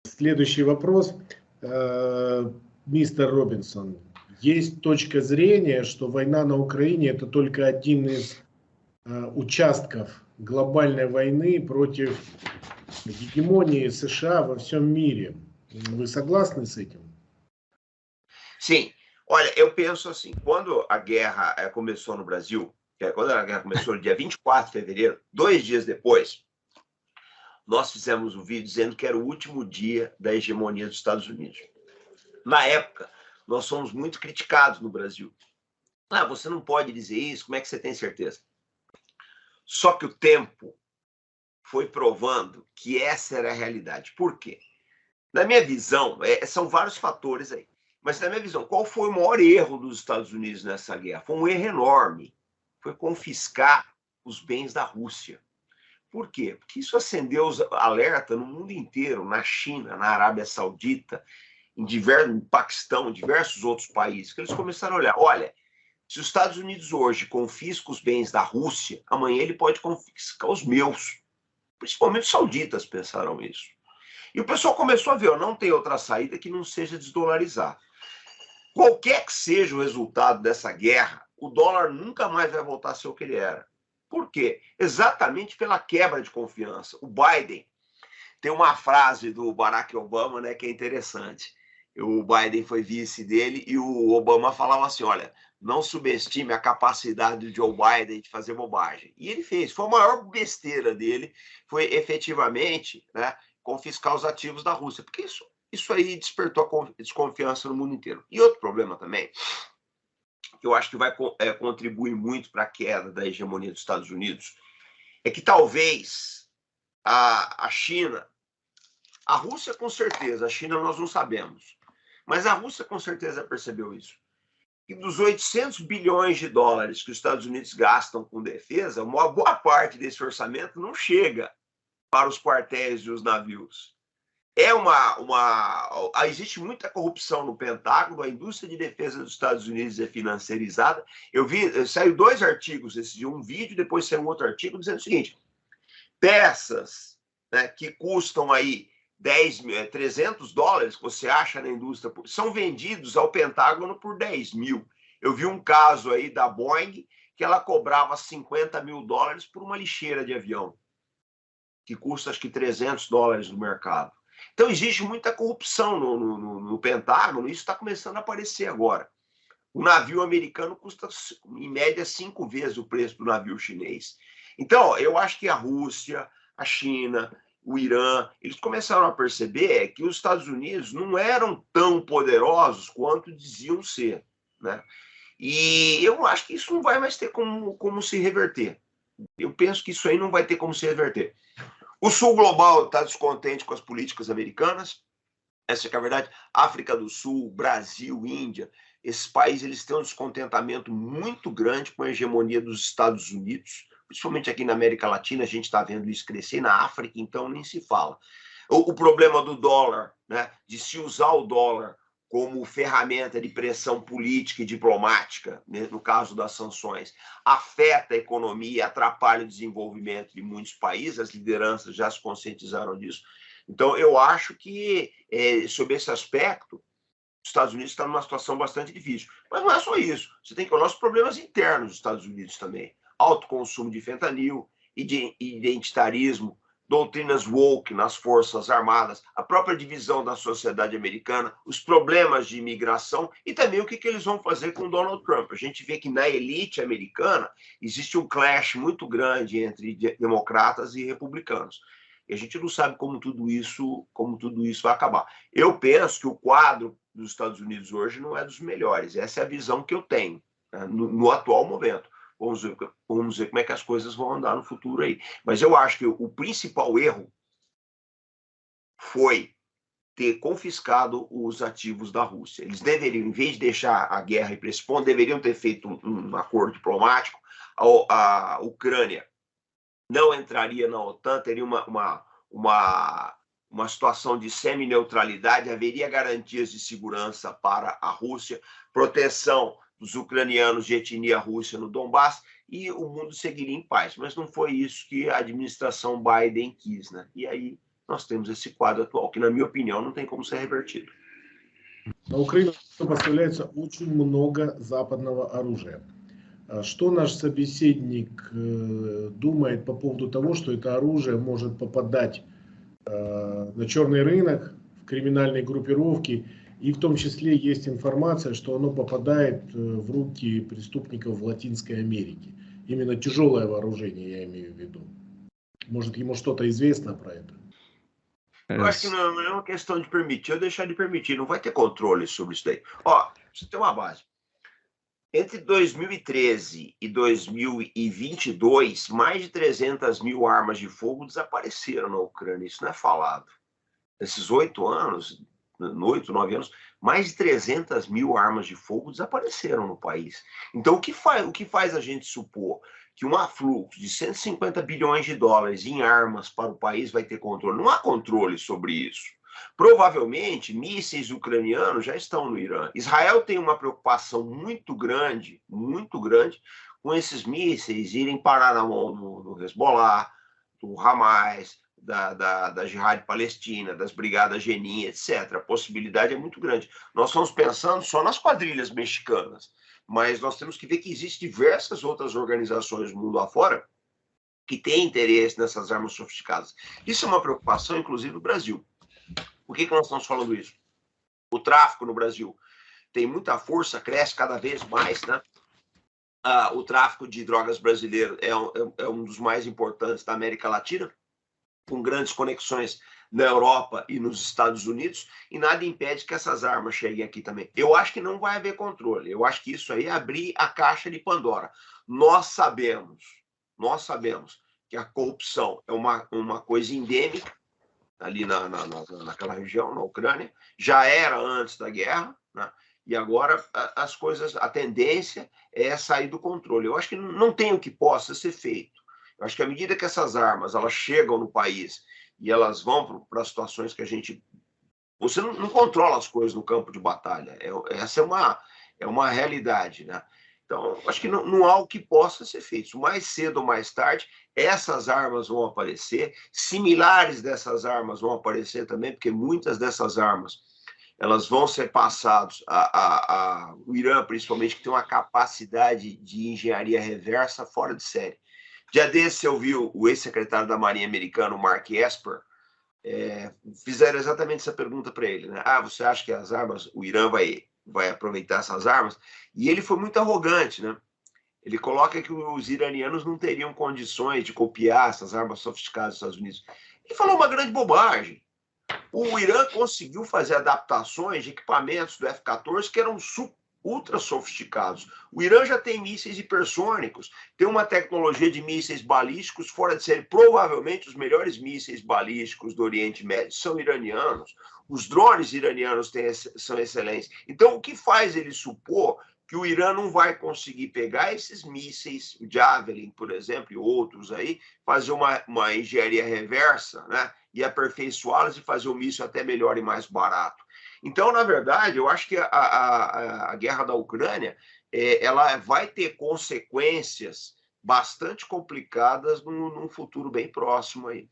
Следующий вопрос. Мистер Робинсон, есть точка зрения, что война на Украине это только один из участков глобальной войны против hegemonia США во всем mire. Вы согласны с этим? Sim. Olha, eu penso assim, quando a guerra começou no Brasil, quando a guerra começou no dia 24 de fevereiro, 2 dias depois, nós fizemos um vídeo dizendo que era o último dia da hegemonia dos Estados Unidos. Na época, nós fomos muito criticados no Brasil. Ah, você não pode dizer isso, como é que você tem certeza? Só que o tempo foi provando que essa era a realidade. Por quê? Na minha visão, são vários fatores aí, mas na minha visão, qual foi o maior erro dos Estados Unidos nessa guerra? Foi um erro enorme. Foi confiscar os bens da Rússia. Por quê? Porque isso acendeu alerta no mundo inteiro, na China, na Arábia Saudita, no Paquistão, em diversos outros países, que eles começaram a olhar, olha, se os Estados Unidos hoje confiscam os bens da Rússia, amanhã ele pode confiscar os meus. Principalmente os sauditas pensaram isso. E o pessoal começou a ver, não tem outra saída que não seja desdolarizar. Qualquer que seja o resultado dessa guerra, o dólar nunca mais vai voltar a ser o que ele era. Por quê? Exatamente pela quebra de confiança. O Biden tem uma frase do Barack Obama, né, que é interessante. O Biden foi vice dele e o Obama falava assim, olha, não subestime a capacidade do Joe Biden de fazer bobagem. E ele fez. Foi a maior besteira dele, foi efetivamente, né, confiscar os ativos da Rússia. Porque isso aí despertou a desconfiança no mundo inteiro. E outro problema também, que eu acho que vai contribuir muito para a queda da hegemonia dos Estados Unidos, é que talvez a China, a Rússia com certeza, a China nós não sabemos, mas a Rússia com certeza percebeu isso. E dos 800 bilhões de dólares que os Estados Unidos gastam com defesa, uma boa parte desse orçamento não chega para os quartéis e os navios. Existe muita corrupção no Pentágono, a indústria de defesa dos Estados Unidos é financiarizada. Saiu 2 artigos, um vídeo, depois saiu um outro artigo dizendo o seguinte, peças, né, que custam aí 300 dólares que você acha na indústria, são vendidos ao Pentágono por 10 mil. Eu vi um caso aí da Boeing que ela cobrava 50 mil dólares por uma lixeira de avião, que custa acho que 300 dólares no mercado. Então existe muita corrupção no Pentágono, isso está começando a aparecer agora. O navio americano custa, em média, 5 vezes o preço do navio chinês. Então, eu acho que a Rússia, a China, o Irã, eles começaram a perceber que os Estados Unidos não eram tão poderosos quanto diziam ser, né? E eu acho que isso não vai mais ter como se reverter. Eu penso que isso aí não vai ter como se reverter. O Sul Global está descontente com as políticas americanas, essa é a verdade. África do Sul, Brasil, Índia, esses países eles têm um descontentamento muito grande com a hegemonia dos Estados Unidos, principalmente aqui na América Latina, a gente está vendo isso crescer, na África, então nem se fala. O problema do dólar, né, de se usar o dólar como ferramenta de pressão política e diplomática, né, no caso das sanções, afeta a economia, atrapalha o desenvolvimento de muitos países, as lideranças já se conscientizaram disso. Então, eu acho que, sob esse aspecto, os Estados Unidos estão numa situação bastante difícil. Mas não é só isso, você tem que olhar os problemas internos dos Estados Unidos também. Alto consumo de fentanil, identitarismo, doutrinas woke nas forças armadas, a própria divisão da sociedade americana, os problemas de imigração e também o que eles vão fazer com Donald Trump. A gente vê que na elite americana existe um clash muito grande entre democratas e republicanos. E a gente não sabe como tudo isso vai acabar. Eu penso que o quadro dos Estados Unidos hoje não é dos melhores. Essa é a visão que eu tenho, né, no atual momento. Vamos ver como é que as coisas vão andar no futuro aí. Mas eu acho que o principal erro foi ter confiscado os ativos da Rússia. Eles deveriam, em vez de deixar a guerra ir para esse ponto, deveriam ter feito um acordo diplomático. A Ucrânia não entraria na OTAN, teria uma situação de semi-neutralidade, haveria garantias de segurança para a Rússia, proteção dos ucranianos de etnia russa no Donbass, e o mundo seguiria em paz. Mas não foi isso que a administração Biden quis, né? E aí nós temos esse quadro atual, que, na minha opinião, não tem como ser revertido. На Украину поставляется очень много западного оружия. Что наш собеседник думает по поводу того, что это оружие может попадать на черный рынок, в криминальные группировки, и в том числе есть информация, что оно попадает в руки преступников в Латинской Америке. Именно тяжелое вооружение, я имею в виду. Может, ему что-то известно про это? Eu acho que não é uma questão de permitir ou deixar de permitir, não vai ter controle sobre isso daí. Ó, você tem uma base. Entre 2013 e 2022, mais de 300 mil armas de fogo desapareceram na Ucrânia. Isso não é falado. Nesses 8 anos, 8, 9 anos, mais de 300 mil armas de fogo desapareceram no país. Então, o que faz a gente supor que um afluxo de 150 bilhões de dólares em armas para o país vai ter controle? Não há controle sobre isso. Provavelmente, mísseis ucranianos já estão no Irã. Israel tem uma preocupação muito grande com esses mísseis irem parar na mão do Hezbollah, do Hamas, da Jihad Palestina, das Brigadas Jenin, etc. A possibilidade é muito grande. Nós estamos pensando só nas quadrilhas mexicanas, mas nós temos que ver que existem diversas outras organizações do mundo afora que têm interesse nessas armas sofisticadas. Isso é uma preocupação, inclusive, do Brasil. Por que nós estamos falando isso? O tráfico no Brasil tem muita força, cresce cada vez mais, né? O tráfico de drogas brasileiro é um dos mais importantes da América Latina, com grandes conexões na Europa e nos Estados Unidos, e nada impede que essas armas cheguem aqui também. Eu acho que não vai haver controle. Eu acho que isso aí é abrir a caixa de Pandora. Nós sabemos que a corrupção é uma coisa endêmica ali naquela região, na Ucrânia, já era antes da guerra, né? E agora a tendência é sair do controle. Eu acho que não tem o que possa ser feito. Eu acho que à medida que essas armas elas chegam no país e elas vão para situações que você não controla as coisas no campo de batalha. Essa é uma realidade, né? Então, acho que não há o que possa ser feito. Mais cedo ou mais tarde, essas armas vão aparecer, similares dessas armas vão aparecer também, porque muitas dessas armas elas vão ser passadas o Irã, principalmente, que tem uma capacidade de engenharia reversa fora de série. Dia desse eu vi o ex-secretário da Marinha americano, Mark Esper, fizeram exatamente essa pergunta para ele, né? Você acha que as armas, o Irã vai aproveitar essas armas? E ele foi muito arrogante, né? Ele coloca que os iranianos não teriam condições de copiar essas armas sofisticadas dos Estados Unidos. Ele falou uma grande bobagem. O Irã conseguiu fazer adaptações de equipamentos do F-14 que eram ultra sofisticados. O Irã já tem mísseis hipersônicos, tem uma tecnologia de mísseis balísticos fora de série. Provavelmente os melhores mísseis balísticos do Oriente Médio são iranianos. Os drones iranianos são excelentes. Então, o que faz ele supor que o Irã não vai conseguir pegar esses mísseis, o Javelin, por exemplo, e outros aí, fazer uma engenharia reversa, né, e aperfeiçoá-las e fazer o míssil até melhor e mais barato? Então, na verdade, eu acho que a guerra da Ucrânia ela vai ter consequências bastante complicadas num futuro bem próximo aí.